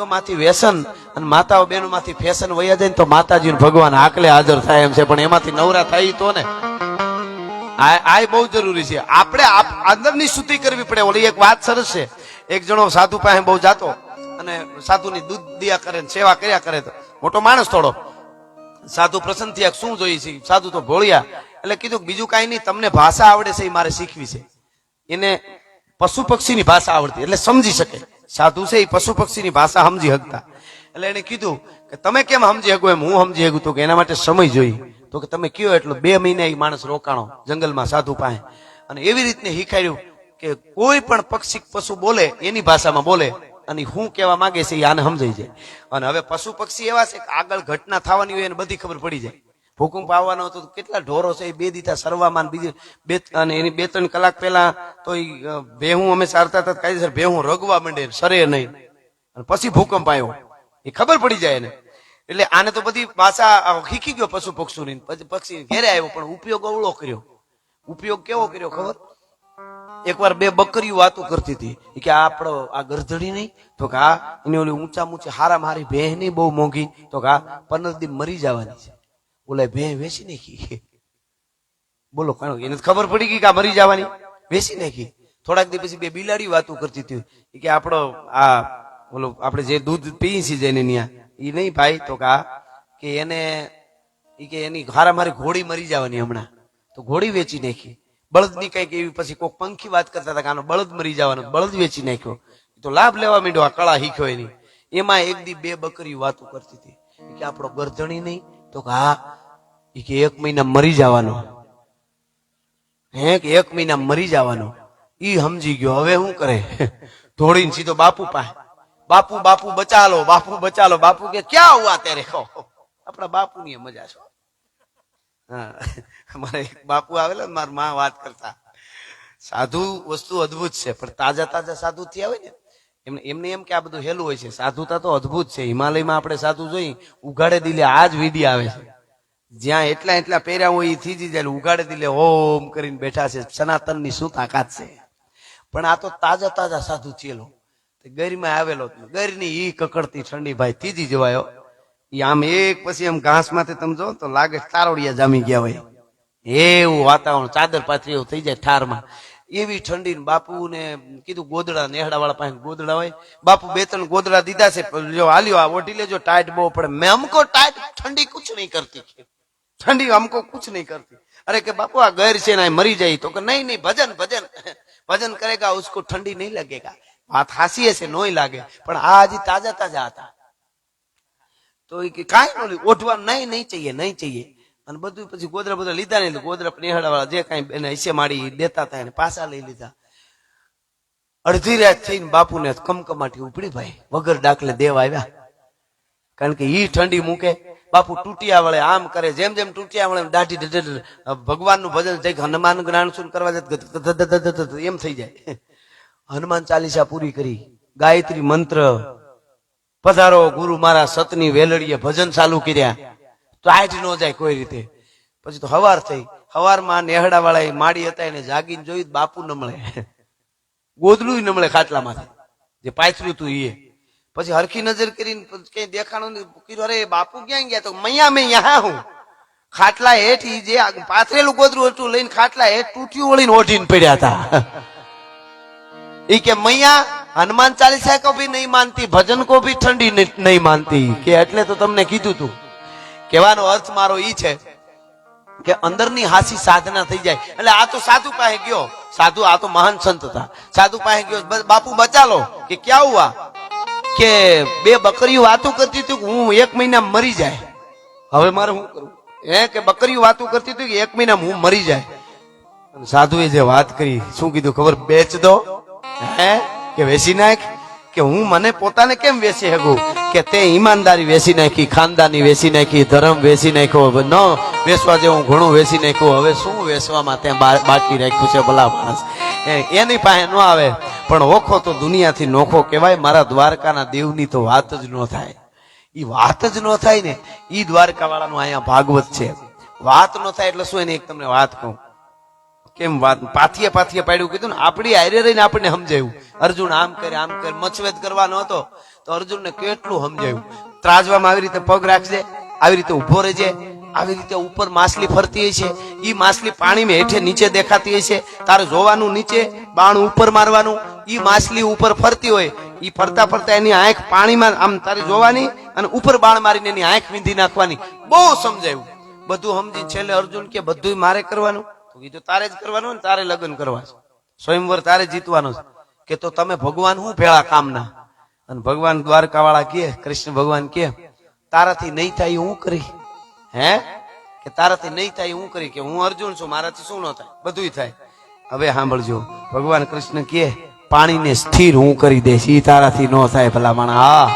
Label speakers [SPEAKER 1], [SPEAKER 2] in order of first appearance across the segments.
[SPEAKER 1] માંથી વ્યસન અને માતાઓ બહેનો માંથી ફેશન વયા જાય ને તો માતાજી ભગવાન આકલે હાજર થાય એમ છે, પણ એમાંથી નવરા થાય તો ને આ બહુ જરૂરી છે. આપણે અંદરની શુદ્ધિ કરવી પડે. ઓલી એક વાત સરસ છે, એક જણો સાધુ પાસે બહુ જાતો અને સાધુની દૂધ દિયા કરે ને સેવા કર્યા કરે, તો મોટો માણસ થોડો, સાધુ પ્રસન્ન થયા શું જોઈએ છે, સાધુ તો ભોળિયા, એટલે કીધું બીજું કઈ નહીં, તમને ભાષા આવડે છે એ મારે શીખવી છે. એને પશુ પક્ષીની ભાષા આવડતી એટલે સમજી શકે. સાધુ છે એ પશુ પક્ષીની ભાષા સમજી શકતા, એટલે એને કીધું કે તમે કેમ સમજી શકો એમ હું સમજી શકું, તો કે એના માટે સમય જોઈએ. તો કે તમે કયો એટલો 2 મહિના એ માણસ રોકાણો જંગલમાં સાધુ પાસે, અને એવી રીતને શીખાડ્યું કે કોઈ પણ પક્ષી પશુ બોલે એની ભાષામાં બોલે અને હું કેવા માંગે છે એ આને સમજાઈ જાય. અને હવે પશુ પક્ષી એવા છે કે આગળ ઘટના થવાની હોય એને બધી ખબર પડી જાય. ભૂકંપ આવવાનો હતો, કેટલા ઢોરો છે એ 2 દીધા સરવામાં, બીજી અને એની 2-3 કલાક પહેલા તો ભેહું અમે સારતા હતા, કાયદેસર ભેહું રગવા માંડે, સરે નહીં, અને પછી ભૂકંપ આવ્યો એ ખબર પડી જાય એને. એટલે આને તો બધી ભાષા શીખી ગયો પશુ પક્ષીની. પછી પક્ષી ઘેરે આવ્યો પણ ઉપયોગ અવળો કર્યો. ઉપયોગ કેવો કર્યો ખબર? એકવાર 2 બકરીઓ વાતો કરતી હતી કે આપણો આ ગરધડી નહીં, તો કે આ એની ઓલી ઊંચા ઊંચી હારા મારી ભેહ નહીં બહુ મોંઘી, તો કે આ 15 દિન મરી જવાની છે. ઓલા ભેહ વેચી નાખી. બોલો કાણો, એને ખબર પડી ગઈ કે આ મરી જવાની, વેચી નાખી. થોડાક દી પછી 2 બિલાડી વાતો કરતી હતી કે આપણો આ બોલો આપણે જે દૂધ પીએ છીએ જેને ત્યાં એ નહીં ભાઈ, તો કે એને કે એની હારા મારી ઘોડી મરી જવાની હમણાં, તો ઘોડી વેચી નાખી. બળદની કઈક એવી પછી કોઈક પંખી વાત કરતા હતા કે આનો બળદ મરી જવાનો, બળદ વેચી નાખ્યો. તો લાભ લેવા માંડ્યો, આ કળા શીખ્યો એની. એમાં એક દી 2 બકરીઓ વાતો કરતી હતી કે આપણો ગરધણી નહીં, તો કે હા, કે 1 મહિના મરી જવાનો. હે કે 1 મહિના મરી જવાનો. ઈ સમજી ગયો, હવે શું કરે? દોડીને સીધો બાપુ પાસે, બાપુ બાપુ બચા લો, બાપુ બચા લો. બાપુ કે ક્યાં હુઆ તેરે? આપણા બાપુ ની મજા છો. હા, મારે એક બાપુ આવેલા, મારી માં વાત કરતા, સાધુ વસ્તુ અદભુત છે, પણ તાજા તાજા સાધુ થયા હોય ને એમને એમ કે આ બધું હેલું હોય છે. સાધુતા તો અદભુત છે. હિમાલયમાં આપણે સાધુ જોઈ ઉઘાડે દિલે આ જ વિધિ આવે છે. જ્યાં એટલા પહેર્યા હોય એ થીજી જાય, ઉઘાડે દિલે ઓમ કરીને બેઠા છે. સનાતન ની શું તાકાત છે! પણ આ તો તાજા તાજા સાધુ થયેલો, ગરીમાં આવેલો, ગરની ઈ કકડતી ઠંડી ભાઈ થીજી જવાયો. આમ એક પછી એમ ઘાસ માંથી તમે જો તો લાગે તારોડિયા જામી ગયા હોય એવું વાતાવરણ, ચાદર પાથરી એવું થઈ જાય ઠારમાં. એવી ઠંડી. બાપુ ને કીધું ગોદડા, નેહડા વાળા પાસે ગોદડા હોય, બાપુ 2-3 ગોદડા દીધા છે, જો હાલ્યો આ ઓઢી લેજો, ટાઈટ બહુ પડે. મેં અમકો ટાઈટ, ઠંડી કુછ નહીં કરતી, ઠંડી અમકો કુછ નહીં કરતી. અરે કે બાપુ આ ગैर છે ને મરી જાય, તો કે નહીં નહીં, ભજન ભજન ભજન કરેગા ઉસકો ઠંડી નહીં लगेगा. વાત હાસી હશે, નોય લાગે, પણ આ હજી તાજા તાજા હતા. તો એ કાંઈ નો ઓઢવા નહીં ચાહીએ, નહીં ચાહીએ. અને બધું પછી ગોદરા બધા લીધા ને, ગોદરા નેહડા વાળા જે કઈ એને હિસ્સે માડી દેતા હતા એને પાછા લઈ લીધા. અડધી રાત થઈને બાપુને કમકમાટી ઉપડી ભાઈ, વગર દાખલે દેવ આવ્યા. કારણ કે ઈ ઠંડી મૂકે. બાપુ તૂટિયા વળે, આમ કરે, જેમ જેમ તૂટિયા વળે દાઢી ભગવાનનું ભજન થઈ, હનુમાન જ્ઞાન સુન કરવા જાય એમ થઈ જાય. હનુમાન ચાલીસા પૂરી કરી, ગાયત્રી મંત્ર, પધારો ગુરુ મારા સતની વેલડીએ ભજન ચાલુ કર્યા, તો આઠ ન જાય કોઈ રીતે. પછી તો હવાર થઈ. હવારમાં નેહડા વાળા માડી હતા એને જાગીને જોયું, બાપુ ન મળે, ગોદડું ન મળે ખાટલામાંથી, જે પાથર્યું તું એ. પછી હરખી નજર કરીને કઈ દેખાણું નહીં. અરે બાપુ ક્યાં ગયા? તો મૈયા મેં યહાં હું. ખાટલા હેઠ જે પાથરેલું ગોદડું હતું લઈને ખાટલા હેઠ તૂટ્યું વળીને ઓઢીને પડ્યા હતા. એ કે મૈયા હનુમાન ચાલીસા કો ભી નહીં માનતી, ભજન કો ભી ઠંડી નહીં માનતી. કે એટલે તો તમને કીધું તું. કહેવાનો અર્થ મારો ઈ છે કે અંદરની હાસી સાધના થઈ જાય. એટલે આ તો સાધુ પાસે ગયો, સાધુ આ તો મહાન સંત હતા, સાધુ પાસે ગયો, બાપુ બચા લો. કે ક્યાં હુઆ? કે 2 બકરીઓ વાતો કરતી હતી કે હું 1 મહિના મરી જાય, હવે મારે શું કરું? કે બકરીઓ વાતો કરતી હતી કે 1 મહિના હું મરી જાય. સાધુએ જે વાત કરી શું કીધું ખબર? બેચ દો. કે વેચી નાખ. કે હું મને પોતાને કેમ વેચી શકું? કે તે ઈમાનદારી વેચી નાખી, ખાનદાની વેચી નાખી, ધર્મ વેચી નાખ્યો, ન વેચવા જેવું ઘણું વેચી નાખ્યું, હવે શું વેચવામાં ત્યાં બાકી રાખ્યું છે? ભલા માણસ એની પાસે ન આવે, પણ ઓખો તો દુનિયાથી નોખો કહેવાય. મારા દ્વારકાના દેવની તો વાત જ ન થાય. ઈ વાત જ ન થાય ને, ઈ દ્વારકા વાળાનું અહીંયા ભાગવત છે. વાત ન થાય એટલે શું? એને એક તમને વાત કહું. કેમ વાત પાથીએ પાડ્યું કીધું ને, આપણી હારે રહીને આપણને સમજાયું. અર્જુન આમ કરે મચવેદ કરવાનો હતો તો અર્જુનને કેટલું સમજાયું. ત્રાજવામાં આવી રીતે પગ રાખજે, આવી રીતે ઉભો રહેજે, આવી રીતે ઉપર માછલી ફરતી હોય છે, ઈ માછલી પાણીમાં હેઠે નીચે દેખાતી હોય છે, તારે જોવાનું નીચે, બાણ ઉપર મારવાનું, ઈ માછલી ઉપર ફરતી હોય, ઈ ફરતા ફરતા એની આંખ પાણીમાં આમ તારે જોવાની અને ઉપર બાણ મારીને એની આંખ વીંધી નાખવાની. બહુ સમજાયું. બધું સમજી છેલ્લે અર્જુન કે બધું મારે કરવાનું? તો કીધું તારે જ કરવાનું ને, તારે લગ્ન કરવા છે, સ્વયંવર તારે જીતવાનો છે. કે તો તમે ભગવાન હું ભેળા કામના? અને ભગવાન દ્વારકા વાળા કે, કૃષ્ણ ભગવાન કે તારાથી નહીં થાય હું કરી, હે કે તારાથી નહીં થાય હું કરી, કે હું અર્જુન છું, મારાથી શું ન થાય, બધું થાય. હવે સાંભળજો, ભગવાન કૃષ્ણ કે પાણીને સ્થિર હું કરી દઈશ, ઈ તારાથી ન થાય ભલા માણા.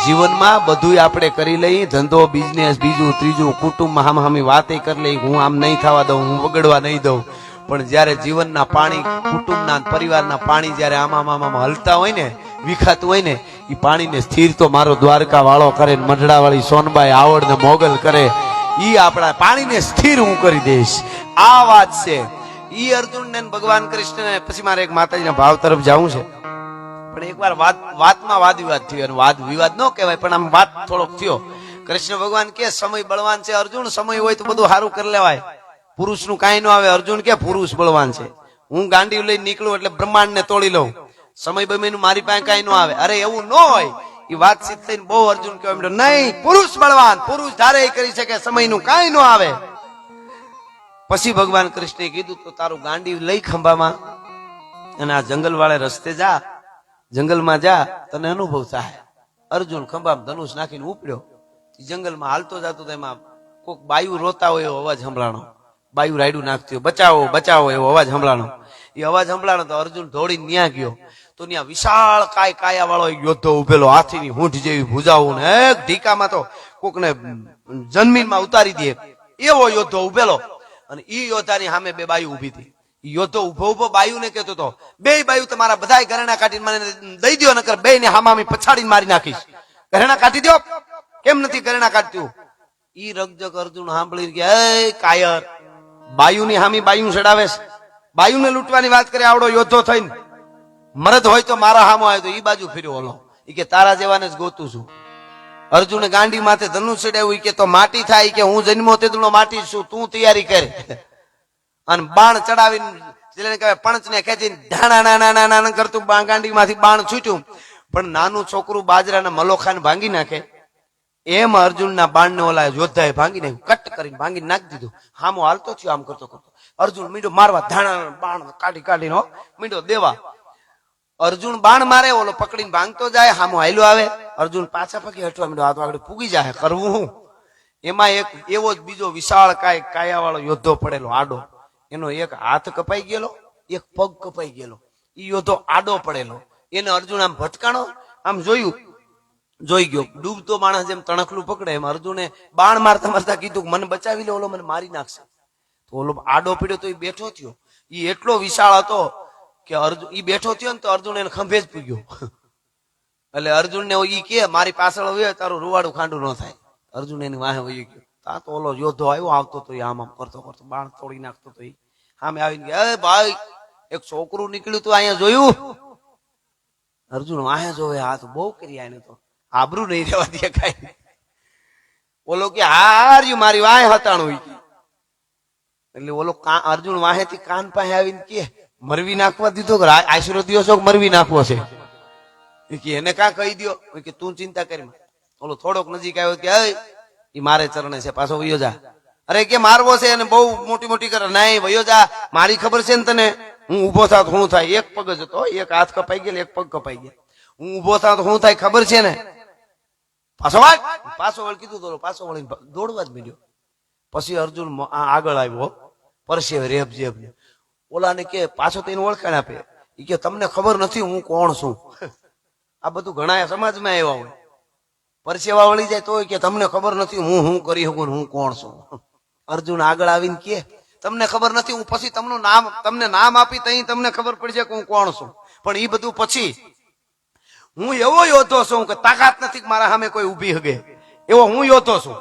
[SPEAKER 1] જીવનમાં બધું આપણે કરી લઈએ, ધંધો બિઝનેસ બીજું ત્રીજું, કુટુંબમાં હામી વાતે કરી લઈ, હું આમ નહીં થવા દઉં, હું વગડવા નહીં દઉં. પણ જયારે જીવનના પાણી, કુટુંબના પરિવારના પાણી જયારે આમાં હલતા હોય ને, વિખાતું હોય ને, એ પાણીને સ્થિર તો મારો દ્વારકા વાળો કરે, મઢડા વાળી સોનબાઈ આવડ ને મોગલ કરે, ઈ આપણા પાણીને સ્થિર હું કરી દઈશ. આ વાત છે. ઈ અર્જુન ને ભગવાન કૃષ્ણ. પછી મારે એક માતાજીના ભાવ તરફ જવું છે, પણ એકવાર વાતમાં વાદ વિવાદ થયો, અને વાદ વિવાદ ન કહેવાય પણ આમ વાત થોડોક થયો. કૃષ્ણ ભગવાન કે સમય બળવાન છે. અર્જુન સમય હોય તો બધું સારું કરી લેવાય, પુરુષ નું કઈ ન આવે. અર્જુન કે પુરુષ બળવાન છે, હું ગાંડી લઈને નીકળું એટલે બ્રહ્માંડ ને તોડી લઉં, સમય બમે નું મારી પાસે કઈ ન આવે. અરે એવું ન હોય. એ વાત સિદ્ધ થઈને બહુ અર્જુન કહેવાય નહીં, પુરુષ બળવાન, પુરુષ ધારે કરી શકે, સમય નું કઈ ન આવે. પછી ભગવાન કૃષ્ણે કીધું તો તારું ગાંડી લઈ ખંભામાં અને આ જંગલ વાળે રસ્તે જા, જંગલમાં જા, તને અનુભવ થાય. અર્જુન ખંભામાં ધનુષ નાખીને ઉપડ્યો, જંગલમાં હાલતો જતો, તેમાં કોઈક બાયુ રોતા હોય એવો અવાજ સંભળાણો, બાયુ રાયડું નાખતી હોય, બચાવો બચાવો એવો અવાજ સંભળાણો. એ અવાજ સંભળાણો તો અર્જુન દોડીને ન્યા ગયો, તો ત્યાં વિશાળ કાયા વાળો યોદ્ધો ઉભેલો, હાથીની હૂંઠ જેવી ભુજાઓ ને એક ઢીકામાં તો કોકને જમીનમાં ઉતારી દે એવો યોદ્ધો ઉભેલો. અને ઈ યોદ્ધાની સામે બે બાયુ ઉભી હતી. યોદ્ધો ઉભો બાયુ ને કેતો તો, બે બાયુ તમારા બધા ઘરેણા કાઢીને મને દઈ દો, નકર બે ને હામામી પછાડીને મારી નાખીશ. ઘરેણા કાઢી દો. કેમ નથી ઘરેણા કાઢતું? ઈ રગજગ અર્જુન સાંભળી ગયા, એ કાયર, બાયુની હામી બાયુ ચડાવે છે, બાયુને લૂંટવાની વાત કરે આવડો યોદ્ધો થઈને. મરદ હોય તો મારા હામો આવ્યો તો ઈ બાજુ ફર્યો ઓલો, ઈ કે તારા જેવાને જ ગોતું છું. અર્જુને ગાંડી માથે ધનુષ ચડાવ્યું, કે તો માટી થાય, કે હું જન્મો તેટલો માટી છું, તું તૈયારી કરે. અને બાણ ચડાવીને પંચ ને ખેંચીને ઢાણા કરતું ગાંડી માંથી બાણ છૂટ્યું. પણ નાનું છોકરું બાજરાના મલોખાને ભાંગી નાખે એમ અર્જુનના બાણ ને ઓલા યોદ્ધાએ ભાંગી નાખ્યું, કટ કરીને ભાંગી નાખી દીધું. હામો હાલતો થયો, આમ કરતો અર્જુન મીંડો મારવા, ધાણા બાણ કાઢીને મીંડો દેવા. અર્જુન બાણ મારે, ઓલો પકડીને ભાંગતો જાય, હામો હાલ્યો આવે, અર્જુન પાછા પગે હટવા મીંડો, હાથ આગળ પૂગી જાય, કરવું હું? એમાં એક એવો જ બીજો વિશાળ કાયા વાળો યોદ્ધો પડેલો આડો, એનો એક હાથ કપાઈ ગયેલો, એક પગ કપાઈ ગયેલો. ઈ યોદ્ધો આડો પડેલો, એને અર્જુન આમ ભટકાણો, આમ જોઈ ગયો. ડૂબતો માણસ જેમ તણખલું પકડે એમ અર્જુને બાણ મારતા મારતા કીધું મને બચાવી લે, ઓલો મને મારી નાખશે. તો ઓલો આડો પડ્યો તો એ બેઠો થયો. ઈ એટલો વિશાળ હતો કે અર્જુન ઈ બેઠો થયો ને તો અર્જુન એને ખંભે જ પૂગ્યો. એટલે અર્જુન ને ઈ કે મારી પાછળ હોય તારું રૂવાડું ખાંડું ન થાય. અર્જુન એની વાહે વહી ગયો. તા તો ઓલો યોદ્ધો આવ્યો, આવતો તો આમ કરતો બાણ તોડી નાખતો તો સામે આવીને ગયા, ભાઈ એક છોકરું નીકળ્યું તું અહીંયા જોયું? અર્જુન વાહે જોવે, હાથ બહુ કર્યા એને, તો આબરૂ નહીં રહેવા દે કઈ. ઓલો કે હાર્યું મારી વાહે હતાણું. એટલે ઓલો અર્જુન વાહે થી કાન પાસે આવીને કે મરવી નાખવા દીધો, આશરો દિયો છો મરવી નાખવો છે? કે એને કાં કહી દો કે તું ચિંતા કરી. ઓલો થોડોક નજીક આવ્યો કે એ મારે ચરણે છે, પાછો વયો જા. અરે કે મારવો છે અને બહુ મોટી કરે, નહીં વયો જા, મારી ખબર છે ને તને, હું ઉભો થાવ તો શું થાય? એક પગ જ હતો, એક હાથ કપાઈ ગયેલો, એક પગ કપાઈ ગયો. હું ઉભો થાવ તો શું થાય ખબર છે ને? પાછો વળ કીધું તો પાછો વળીને દોડવા જ માંડ્યો. પછી અર્જુન આગળ આવ્યો, પરસેવે રેબ જેબ ને. ઓલાને કે પાછો તેને ઓળખાણ આપે, એ કે તમને ખબર નથી હું કોણ છું. આ બધું ઘણા સમાજમાં આવ્યા હોય, પરસેવા વળી જાય તો કે તમને ખબર નથી હું કરી શકું, હું કોણ છું. અર્જુન આગળ આવીને કે તમને ખબર નથી, હું પછી તમને નામ આપી તઈ તમને ખબર પડશે કે હું કોણ છું. પણ એ બધું પછી, હું એવો યોદ્ધો છું કે તાકાત નથી મારા સામે કોઈ ઉભી હગે, એવો હું યોદ્ધો છું.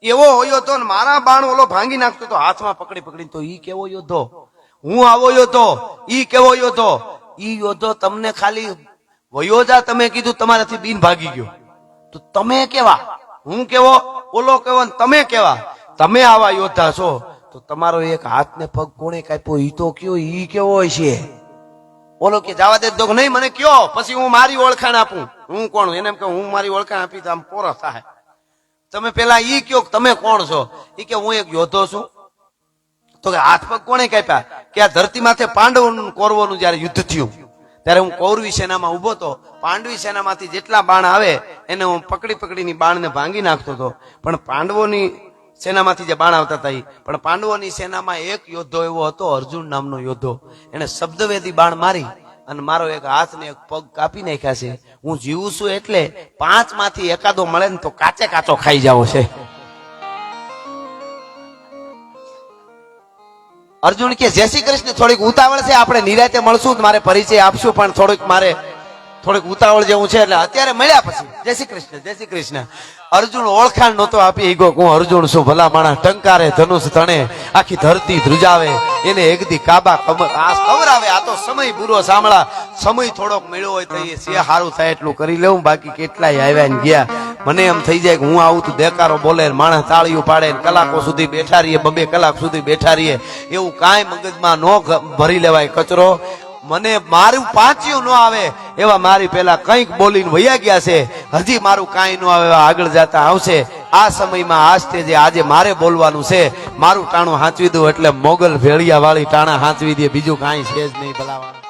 [SPEAKER 1] એવો યોદ્ધો, મારા બાણ ઓલો ભાંગી નાખતો તો હાથમાં પકડીને, તો ઈ કેવો યોદ્ધો? હું આવો યોદ્ધો, ઈ કેવો યોદ્ધો? ઈ યોદ્ધો તમને ખાલી વયોજા તમે કીધું તમારાથી બીન ભાગી ગયો, તો તમે કેવા? હું કેવો, ઓલો કેવો, ને તમે કેવા? તમે આવા યોદ્ધા છો તો તમારો એક હાથ ને પગ કોણે કાપ્યો ઈ તો કયો, ઈ કેવો હોય છે? ઓલો કે જવા દે, તો નહીં મને કયો, પછી હું મારી ઓળખાણ આપું. હું કોણ? એને એમ કે હું મારી ઓળખાણ આપી તો આમ પોરો થાય. તમે પેલા ઈ કયો તમે કોણ છો? ઈ કે હું એક યોદ્ધો છું. તો કે હાથ પગ કોણે કાપ્યા? કે આ ધરતી માથે પાંડવોનું કૌરવોનું જયારે યુદ્ધ થયું ત્યારે હું કૌરવી સેનામાં ઉભો હતો. પાંડવી સેનામાંથી જેટલા બાણ આવે એને હું પકડી પકડીની બાણને ભાંગી નાખતો હતો. પણ પાંડવોની સેનામાંથી જે બાણ આવતા હતા પણ પાંડવોની સેનામાં એક યોદ્ધો એવો હતો, અર્જુન નામનો યોદ્ધો. એને શબ્દવેદી બાણ મારી અને મારો એક હાથ ને એક પગ કાપી નાખ્યા છે. હું જીવું છું એટલે 5 માંથી એકાદો મળે ને તો કાચે કાચો ખાઈ જાવો છે. અર્જુન કે જય શ્રી કૃષ્ણ, થોડીક ઉતાવળ છે, આપણે નિરાતે મળશું, મારે પરિચય આપશું, પણ થોડીક ઉતાવળ જેવું છે એટલે અત્યારે મળ્યા પછી જય શ્રી કૃષ્ણ, જય શ્રી કૃષ્ણ. અર્જુન ઓળખાણ નહોતો આપી ગયો. હું અર્જુન છું, ભલા માણસ ટંકારે ધનુષ તણે, આખી ધરતી ધ્રુજાવે, એને એકદી કાબા કવરાવે. આ તો સમય બુરો સાંભળા, સમય થોડોક મળ્યો હોય તો એ સે સારું થાય એટલું કરી લેવું, બાકી કેટલાય આવ્યા ને ગયા. મને એમ થઈ જાય કે હું આવું તો દેકારો બોલે, માણસ તાળીઓ પાડે, કલાકો સુધી બેઠા રહીએ, 2 કલાક સુધી બેઠા રહીએ, એવું કાંઈ મગજમાં ન ભરી લેવાય કચરો. મને મારું પાંચ્યું ન આવે એવા મારી પેલા કંઈક બોલીને વયા ગયા છે, હજી મારું કાંઈ ન આવે એવા આગળ જતા આવશે. આ સમયમાં આ સ્ટેજે આજે મારે બોલવાનું છે. મારું ટાણું હાંચવી દઉં એટલે મોગલ ભેળિયા વાળી ટાણા હાંચવી દે, બીજું કાંઈ છે જ નહીં ભલાવાળા.